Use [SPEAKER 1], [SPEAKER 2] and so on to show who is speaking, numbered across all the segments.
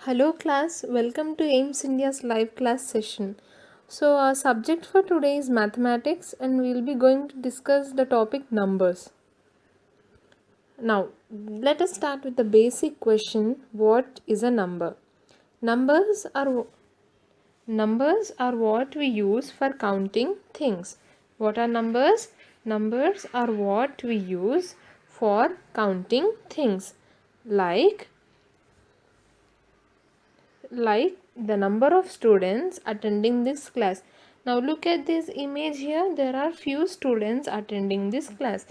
[SPEAKER 1] Hello class, welcome to AIMS India's live class session. So our subject for today is mathematics and we will be going to discuss the topic numbers. Now let us start with the basic question, what is a number? Numbers are Numbers are what we use for counting things. What are numbers? Numbers are what we use for counting things like the number of students attending this class. Now look at this image here. There are few students attending this class.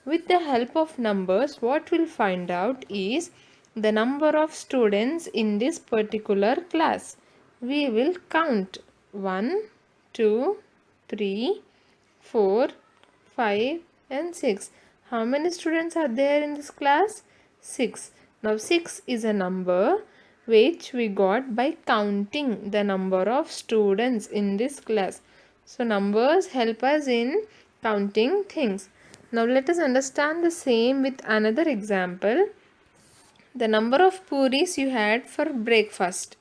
[SPEAKER 1] With the help of numbers, what we'll find out is the number of students in this particular class. We will count 1, 2, 3, 4, 5 and 6. How many students are there in this class? 6. Now 6 is a number which we got by counting the number of students in this class. So numbers help us in counting things. Now let us understand the same with another example. The number of puris you had for breakfast.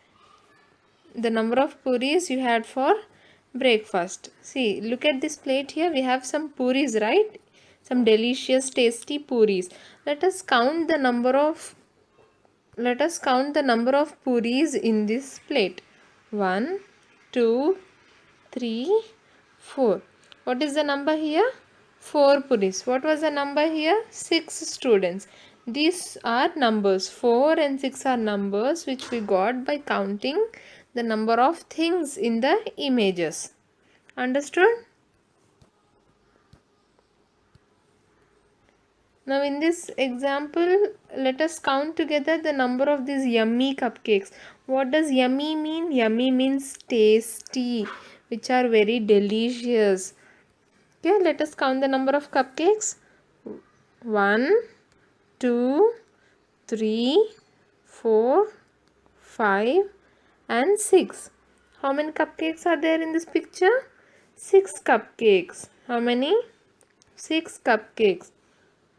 [SPEAKER 1] The number of puris you had for breakfast. See, look at this plate here. We have some puris, right? Some delicious, tasty puris. Let us count the number of puris in this plate. 1, 2, 3, 4. What is the number here? 4 puris. What was the number here? 6 students. These are numbers. 4 and 6 are numbers which we got by counting the number of things in the images. Understood? Now in this example, let us count together the number of these yummy cupcakes. What does yummy mean? Yummy means tasty, which are very delicious. Okay, let us count the number of cupcakes. 1, 2, 3, 4, 5 and 6. How many cupcakes are there in this picture? 6 cupcakes. How many? 6 cupcakes.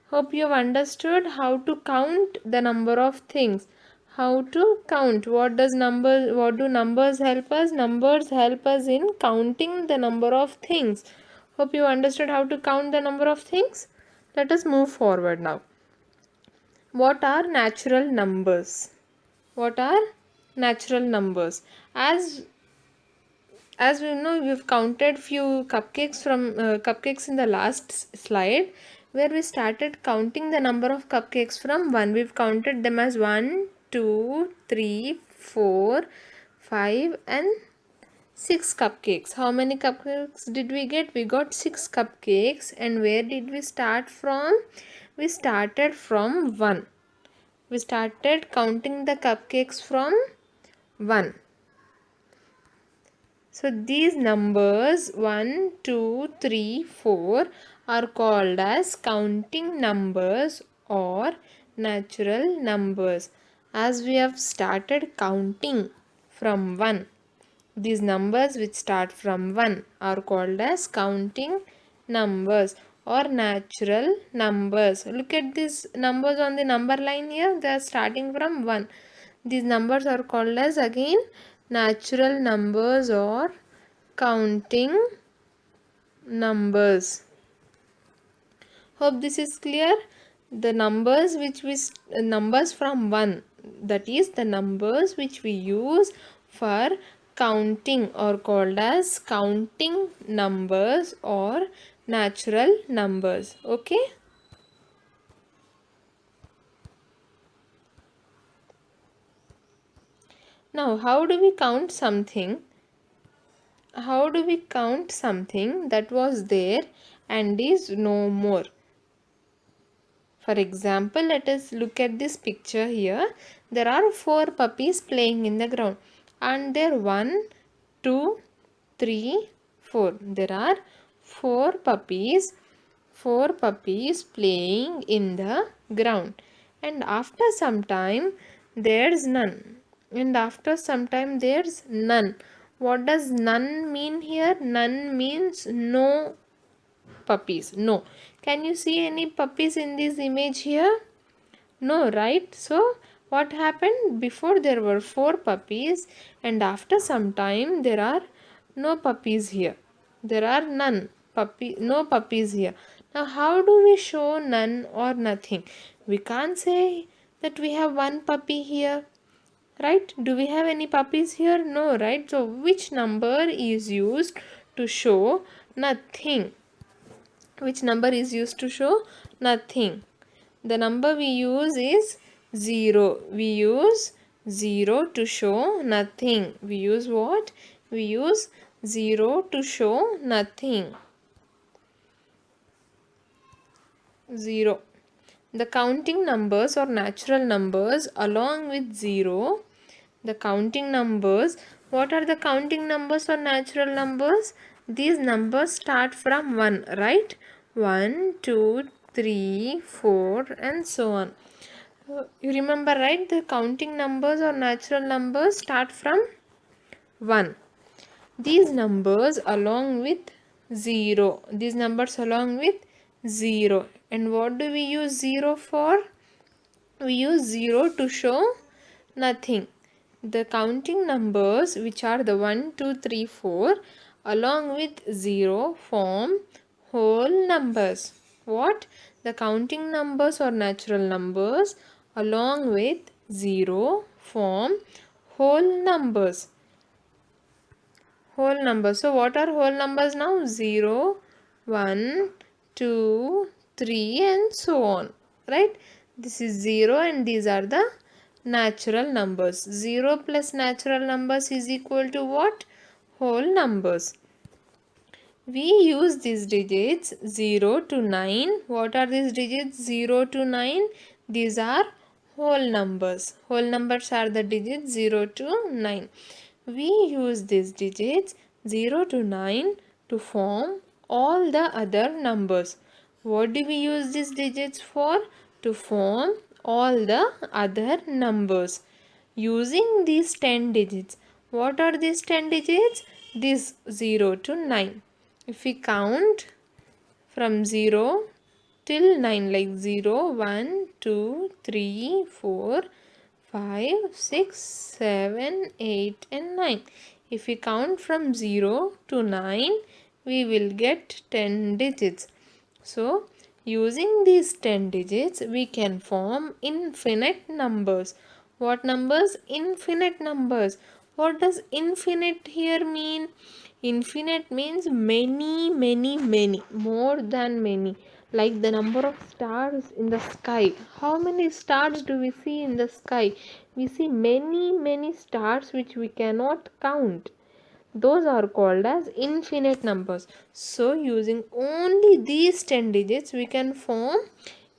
[SPEAKER 1] Hope you have understood how to count the number of things. How to count. What do numbers help us? Numbers help us in counting the number of things. Hope you understood how to count the number of things. Let us move forward now. What are natural numbers? What are natural numbers? As we know, we've counted few cupcakes in the last slide, where we started counting the number of cupcakes from 1. We've counted them as 1, 2, 3, 4, 5 and 6 cupcakes. How many cupcakes did we get? We got 6 cupcakes. And where did we start from? We started from 1. We started counting the cupcakes from 1. So these numbers 1, 2, 3, 4 are called as counting numbers or natural numbers. As we have started counting from 1, these numbers which start from 1 are called as counting numbers or natural numbers. Look at these numbers on the number line here. They are starting from 1. These numbers are called as again natural numbers or counting numbers. Hope this is clear. The numbers numbers from 1, that is the numbers which we use for counting, are called as counting numbers or natural numbers. Okay. Now how do we count something? How do we count something that was there and is no more? For example, let us look at this picture here. There are 4 puppies playing in the ground. And there 1, 2, 3, 4. There are 4 puppies. 4 puppies playing in the ground. And after some time, there's none. And after some time, there's none. What does none mean here? None means no puppies. No. Can you see any puppies in this image here? No, right? So What happened? Before there were 4 puppies, and after some time there are no puppies here. There are no puppies here. Now how do we show none or nothing? We can't say that we have one puppy here. Right? Do we have any puppies here? No, right? So which number is used to show nothing? Which number is used to show nothing? The number we use is 0. We use 0 to show nothing. We use what? We use 0 to show nothing. 0. The counting numbers or natural numbers along with 0. The counting numbers. What are the counting numbers or natural numbers? These numbers start from 1, right? 1, 2, 3, 4 and so on. You remember, right? The counting numbers or natural numbers start from 1. These numbers along with 0. These numbers along with 0. And what do we use 0 for? We use 0 to show nothing. The counting numbers, which are the 1, 2, 3, 4, along with 0 form whole numbers. What? The counting numbers or natural numbers along with 0 form whole numbers. Whole numbers. So what are whole numbers now? 0, 1, 2, 3 and so on. Right? This is 0 and these are the natural numbers. 0 plus natural numbers is equal to what? Whole numbers. We use these digits 0 to 9. What are these digits 0 to 9? These are whole numbers. Whole numbers are the digits 0 to 9. We use these digits 0 to 9 to form all the other numbers. What do we use these digits for? To form all the other numbers. Using these 10 digits. What are these 10 digits? This 0 to 9. If we count from 0 till 9, like 0, 1, 2, 3, 4, 5, 6, 7, 8 and 9. If we count from 0 to 9, we will get 10 digits. So, using these 10 digits, we can form infinite numbers. What numbers? Infinite numbers. What does infinite here mean? Infinite means many, many, many, more than many. Like the number of stars in the sky. How many stars do we see in the sky? We see many, many stars which we cannot count. Those are called as infinite numbers. So using only these 10 digits, we can form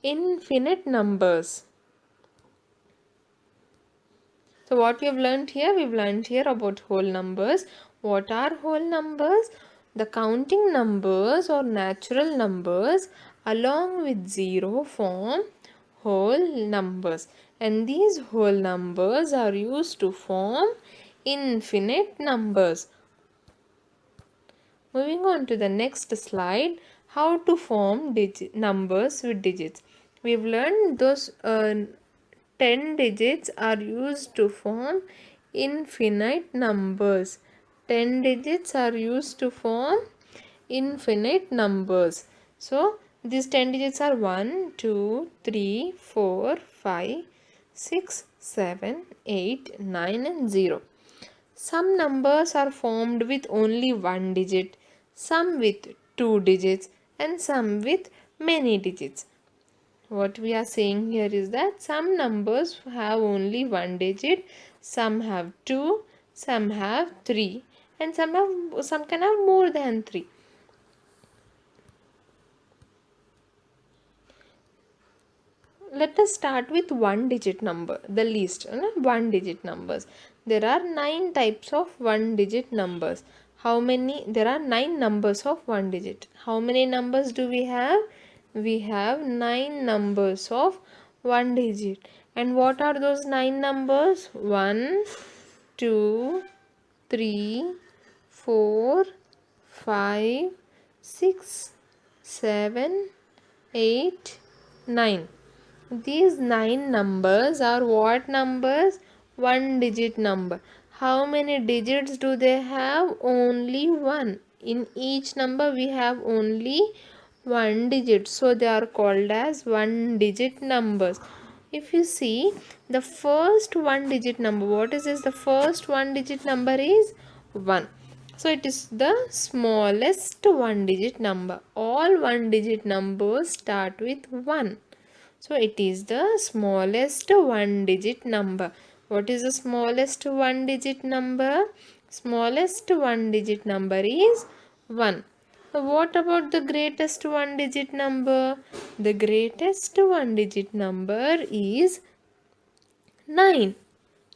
[SPEAKER 1] infinite numbers. So what we have learned here? We've learned here about whole numbers. What are whole numbers? The counting numbers or natural numbers along with 0 form whole numbers. And these whole numbers are used to form infinite numbers. Moving on to the next slide, how to form numbers with digits. We've learned those 10 digits are used to form infinite numbers. 10 digits are used to form infinite numbers. So, these 10 digits are 1, 2, 3, 4, 5, 6, 7, 8, 9 and 0. Some numbers are formed with only one digit, some with two digits and some with many digits. What we are saying here is that some numbers have only one digit, some have two, some have three and some can have more than three. Let us start with one digit number, the least one digit numbers. There are 9 types of one digit numbers. How many? There are 9 numbers of one digit. How many numbers do we have? We have 9 numbers of one digit. And what are those 9 numbers? 1, 2, 3, 4, 5, 6, 7, 8, 9. These 9 numbers are what numbers? One digit number. How many digits do they have? Only one. In each number we have only one digit. So they are called as one digit numbers. If you see the first one digit number, what is this? The first one digit number is 1. So it is the smallest one digit number. All one digit numbers start with 1. So it is the smallest one digit number. What is the smallest one digit number? Smallest one digit number is 1. What about the greatest one digit number? The greatest one digit number is 9.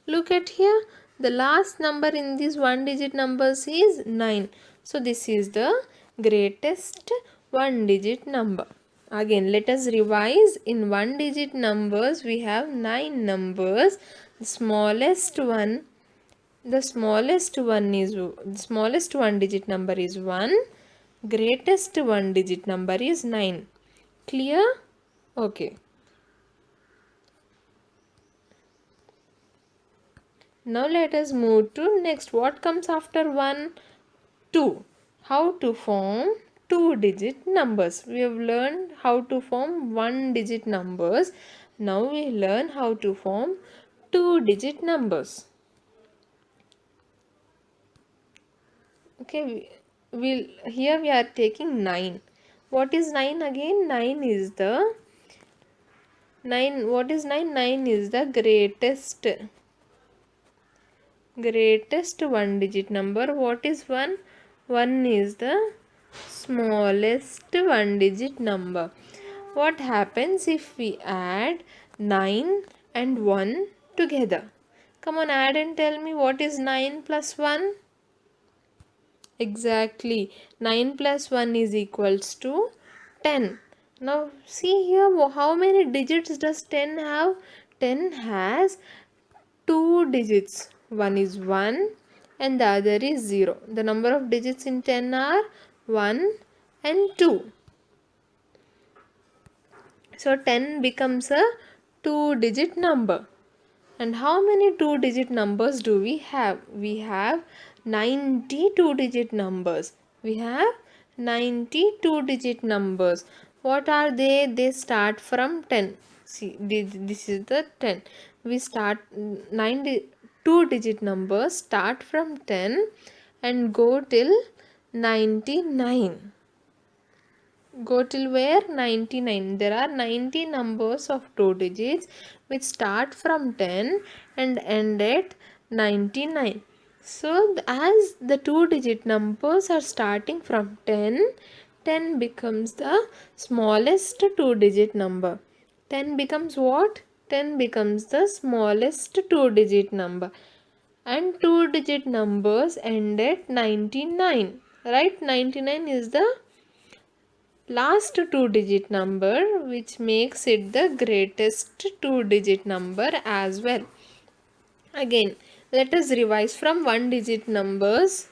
[SPEAKER 1] Look at here. The last number in these one digit numbers is 9. So this is the greatest one digit number. Again, let us revise. In one digit numbers we have 9 numbers. The smallest one digit number is 1. Greatest one digit number is 9. Clear? Okay. Now let us move to next. What comes after 1? 2. How to form two digit numbers. We have learned how to form one digit numbers. Now we learn how to form two digit numbers. Okay, here we are taking 9. What is 9 again? 9 is the 9. What is 9? 9 is the greatest one digit number. What is 1? 1 is the smallest one digit number. What happens if we add 9 and 1 together? Come on, add and tell me, what is 9 plus 1? Exactly, 9 plus 1 is equals to 10. Now see here, how many digits does 10 have? 10 has 2 digits. One is 1 and the other is 0. The number of digits in 10 are 1 and 2. So 10 becomes a 2 digit number. And how many 2 digit numbers do we have? We have 92 digit numbers. We have 92 digit numbers. What are they? They start from 10. See, this is the 10. We start 2 digit numbers start from 10 and go till 99. Go till where? 99. There are 90 numbers of 2 digits which start from 10 and end at 99. So as the 2 digit numbers are starting from 10, 10 becomes the smallest 2 digit number. 10 becomes what? 10 becomes the smallest 2 digit number. And 2 digit numbers end at 99. Right? 99 is the last 2 digit number, which makes it the greatest 2 digit number as well. Again, let us revise from one digit numbers.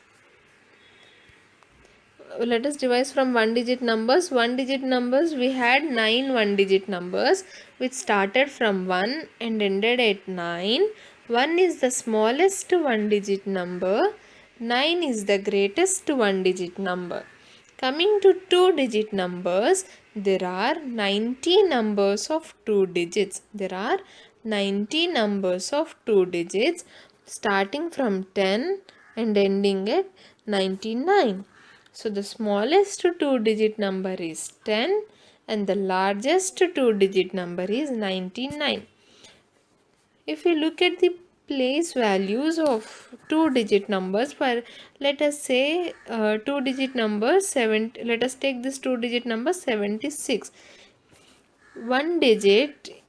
[SPEAKER 1] Let us revise from one digit numbers. One digit numbers, we had 9 one digit numbers which started from 1 and ended at 9. 1 is the smallest one digit number. 9 is the greatest one digit number. Coming to 2 digit numbers, there are 90 numbers of 2 digits. There are 90 numbers of 2 digits starting from 10 and ending at 99. So the smallest 2 digit number is 10 and the largest 2 digit number is 99. If we look at the place values of 2 digit numbers, for let us say 2 digit number 7, let us take this 2 digit number 76. One digit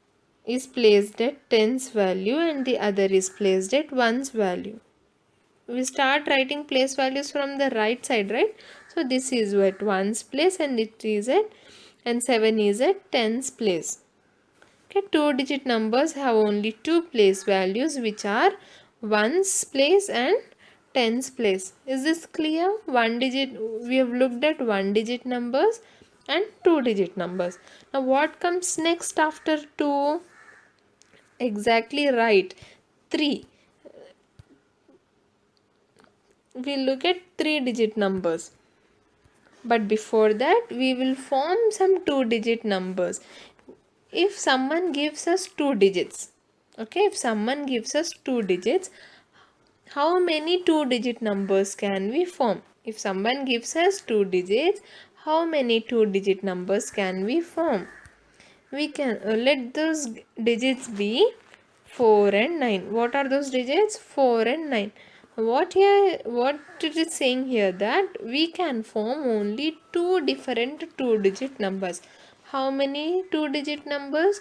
[SPEAKER 1] is placed at 10's value and the other is placed at 1's value. We start writing place values from the right side, right? So this is at 1's place and it is at, and 7 is at 10's place. Okay, 2 digit numbers have only 2 place values, which are 1's place and 10's place. Is this clear? One digit, we have looked at one digit numbers. and 2-digit numbers. Now what comes next after 2? Exactly right, 3. We look at 3-digit numbers. But before that, we will form some 2-digit numbers. If someone gives us 2 digits, okay, if someone gives us 2 digits, how many 2-digit numbers can we form? If someone gives us 2 digits, how many 2-digit numbers can we form? We can let those digits be 4 and 9. What are those digits? 4 and 9. What it is saying here, that we can form only 2 different 2-digit numbers. How many 2-digit numbers?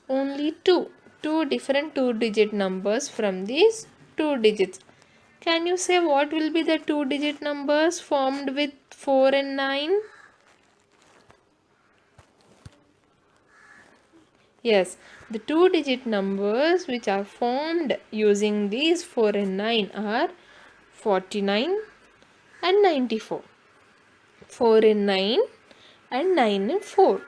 [SPEAKER 1] Only 2. 2 different 2-digit numbers from these 2 digits. Can you say what will be the 2-digit numbers formed with 4 and 9? Yes, the 2-digit numbers which are formed using these 4 and 9 are 49 and 94. 4 and 9 and 9 and 4.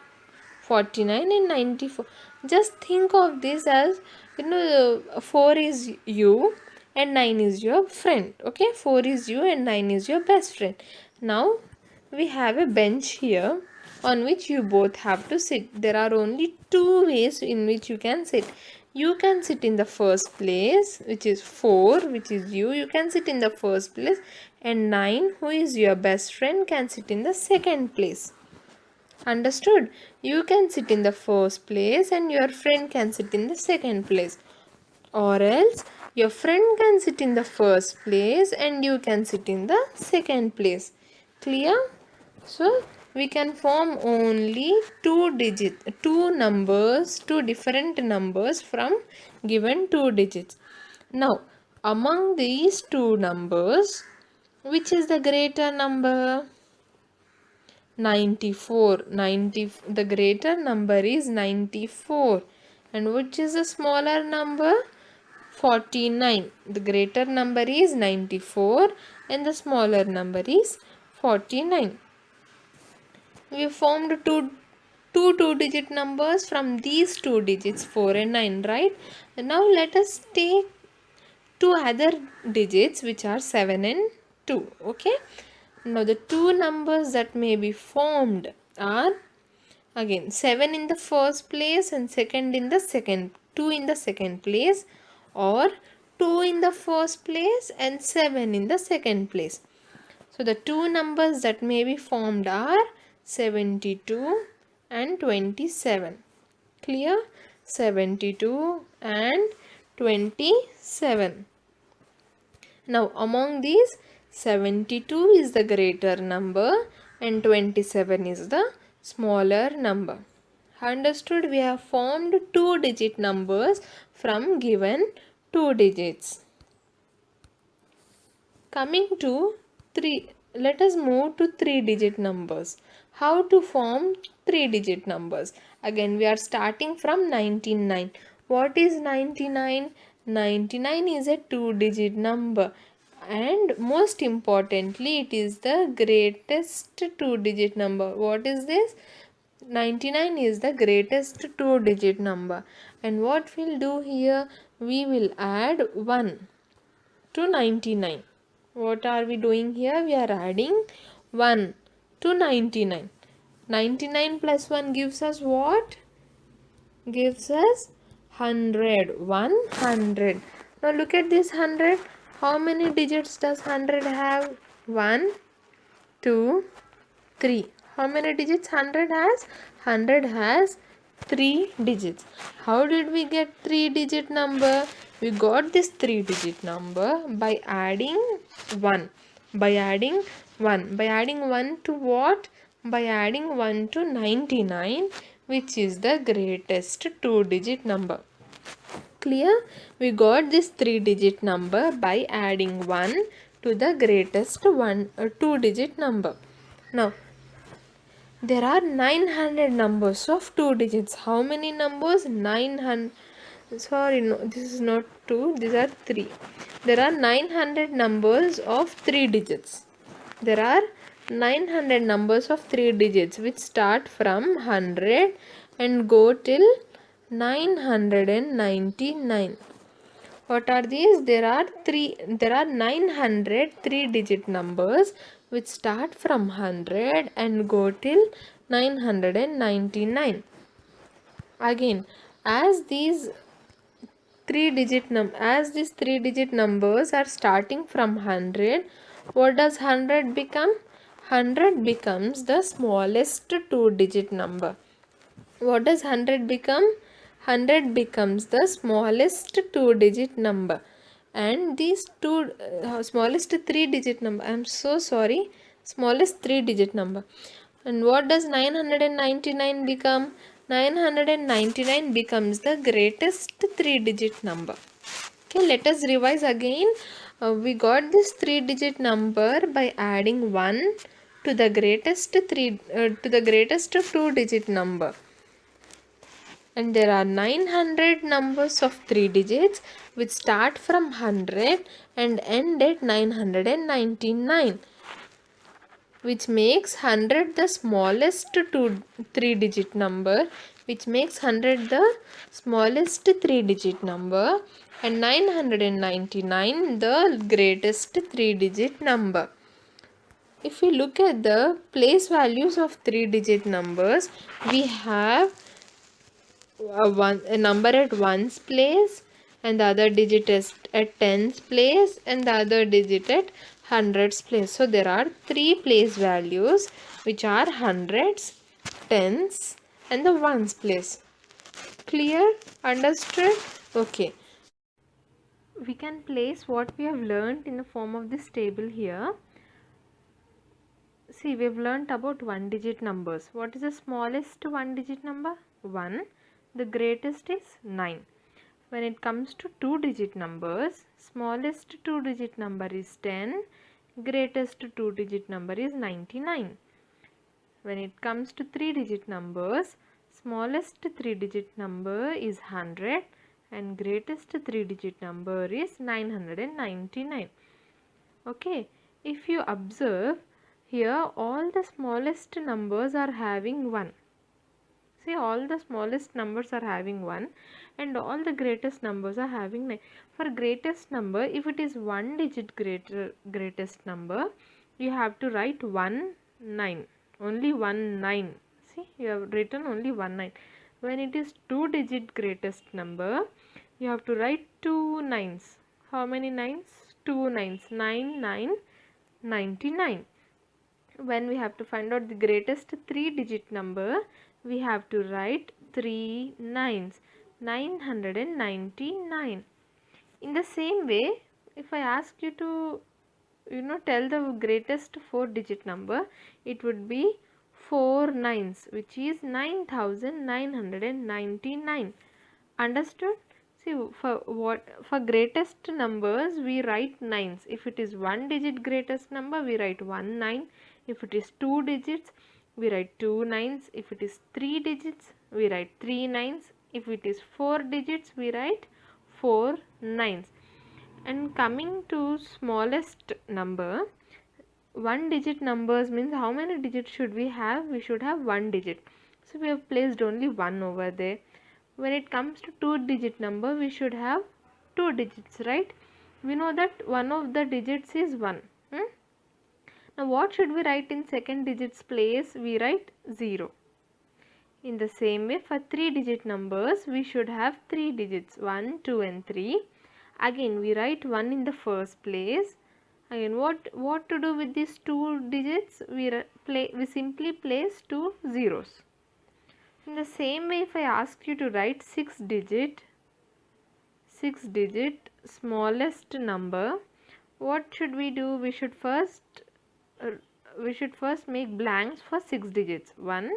[SPEAKER 1] 49 and 94. Just think of this as, 4 is you and 9 is your friend. Okay, 4 is you and 9 is your best friend. Now we have a bench here on which you both have to sit. There are only 2 ways in which you can sit. You can sit in the first place, which is 4, which is you can sit in the first place, and 9, who is your best friend, can sit in the second place. Understood? You can sit in the first place and your friend can sit in the second place. Or else your friend can sit in the first place and you can sit in the second place. Clear? So we can form only 2 different numbers from given 2 digits. Now, among these 2 numbers, which is the greater number? 94. The greater number is 94. And which is the smaller number? 49. The greater number is 94 and the smaller number is 49. We formed two digit numbers from these 2 digits, 4 and 9, right? And now let us take 2 other digits which are 7 and 2. Okay. Now the 2 numbers that may be formed are, again, 7 in the first place and 2 in the second place, or 2 in the first place and 7 in the second place. So the 2 numbers that may be formed are 72 and 27. Clear? 72 and 27. Now among these, 72 is the greater number and 27 is the smaller number. Understood? We have formed 2-digit numbers from given 2 digits. Coming to 3, let us move to 3-digit numbers. How to form 3-digit numbers? Again, we are starting from 99. What is 99? 99 is a 2-digit number, and most importantly, it is the greatest 2-digit number. What is this? 99 is the greatest 2-digit number. And what we'll do here? We will add 1 to 99. What are we doing here? We are adding 1 to 99. 99 plus 1 gives us what? Gives us 100. 100. Now look at this 100. How many digits does 100 have? 1, 2, 3. How many digits 100 has? 100 has 3 digits. How did we get 3-digit number? We got this 3-digit number by adding 1. By adding 1. By adding 1 to what? By adding 1 to 99, which is the greatest 2-digit number. Clear? We got this 3-digit number by adding 1 to the greatest 2-digit number. Now, there are 900 numbers of 2 digits. How many numbers? 900. Sorry, no, this is not 2, these are 3. There are 900 numbers of 3 digits. There are 900 numbers of 3 digits which start from 100 and go till 999. What are these? There are 900 3-digit numbers which start from 100 and go till 999. Again, as these 3-digit numbers are starting from 100, what does 100 become? 100 becomes the smallest 2-digit number. What does 100 become? 100 becomes the smallest 2-digit number. And these smallest 3-digit number, I am so sorry, smallest 3-digit number. And what does 999 become? 999 becomes the greatest 3-digit number. Okay, let us revise again. We got this 3-digit number by adding 1 to the greatest 2-digit number. And there are 900 numbers of 3 digits which start from 100 and end at 999, which makes 100 the smallest 3-digit number, which makes 100 the smallest 3-digit number, and 999 the greatest 3-digit number. If we look at the place values of 3-digit numbers, we have a number at ones place, and the other digit is at tens place, and the other digit at hundreds place. So there are 3 place values which are hundreds, tens, and the ones place. Clear? Understood? Okay. We can place what we have learned in the form of this table here. See, we have learnt about 1-digit numbers. What is the smallest 1-digit number? 1. The greatest is 9. When it comes to 2-digit numbers, smallest 2-digit number is 10. Greatest 2-digit number is 99. When it comes to 3-digit numbers, smallest 3-digit number is 100 and greatest 3-digit number is 999. Okay, if you observe, here all the smallest numbers are having 1. See, all the smallest numbers are having 1 and all the greatest numbers are having 9. For greatest number, if it is 1-digit greatest number, you have to write 1 9. Only 1 9. See, you have written only 1 9. When it is 2-digit greatest number, you have to write 2 9s. How many 9s? 2 9s. 9 9 99. When we have to find out the greatest 3-digit number, we have to write 3 9s. 999. In the same way, if I ask you to tell the greatest 4-digit number, it would be 4 9s, which is 9999. Understood? See, for greatest numbers we write 9s. If it is 1-digit greatest number, we write 1 9. If it is 2 digits, we write 2 9s. If it is 3 digits, we write 3 9s. If it is 4 digits, we write 4 9s. And coming to smallest number, 1-digit numbers means how many digits should we have? We should have 1 digit. So we have placed only 1 over there. When it comes to 2-digit number, we should have 2 digits, right? We know that one of the digits is 1. Now what should we write in second digits place? We write 0. In the same way, for 3-digit numbers, we should have 3 digits, 1, 2 and 3. Again, we write 1 in the first place. Again, what to do with these 2 digits? We simply place 2 zeros. In the same way, if I ask you to write 6-digit smallest number, what should we do? We should first make blanks for 6 digits. 1,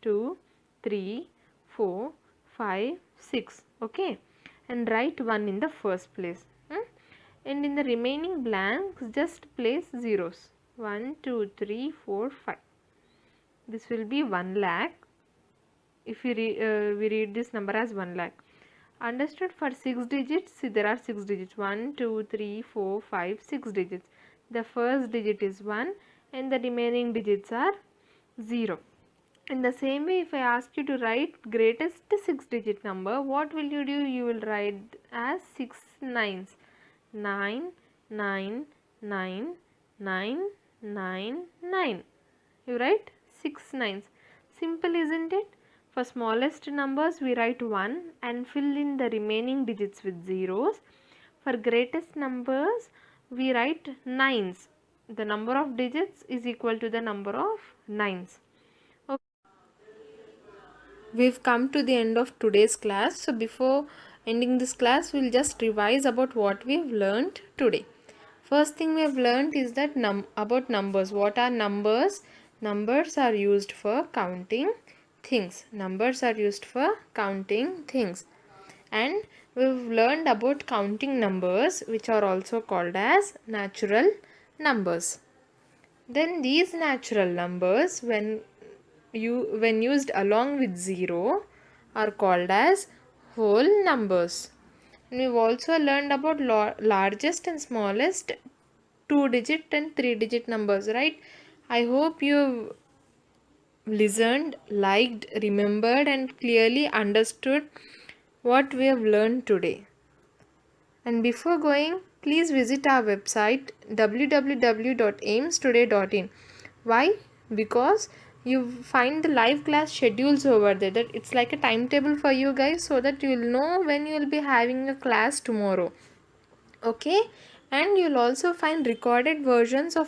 [SPEAKER 1] 2, 3, 4, 5, 6. Okay, and write 1 in the first place. And in the remaining blanks, just place zeros. 1, 2, 3, 4, 5. This will be 1 lakh. If we read this number as 1 lakh. Understood? For 6 digits, see, there are 6 digits. 1, 2, 3, 4, 5, 6 digits. The first digit is 1 and the remaining digits are 0. In the same way, if I ask you to write greatest 6-digit number, what will you do? You will write as 6 nines. 9, 9, 9, 9, 9, 9. You write 6 nines. Simple, isn't it? For smallest numbers, we write 1 and fill in the remaining digits with zeros. For greatest numbers, we write nines. The number of digits is equal to the number of nines. Okay. We've come to the end of today's class. So before ending this class, we'll just revise about what we've learned today. First thing we have learned is that about numbers. What are numbers? Numbers are used for counting things. Numbers are used for counting things. And we've learned about counting numbers, which are also called as natural numbers. Then these natural numbers, when used along with 0, are called as whole numbers. And we've also learned about largest and smallest 2-digit and 3-digit numbers, right? I hope you've listened, liked, remembered, and clearly understood what we have learned today. And before going, please visit our website www.aimstoday.in. Why? Because you find the live class schedules over there. That it's like a timetable for you guys, so that you'll know when you'll be having a class tomorrow. Okay? And you'll also find recorded versions of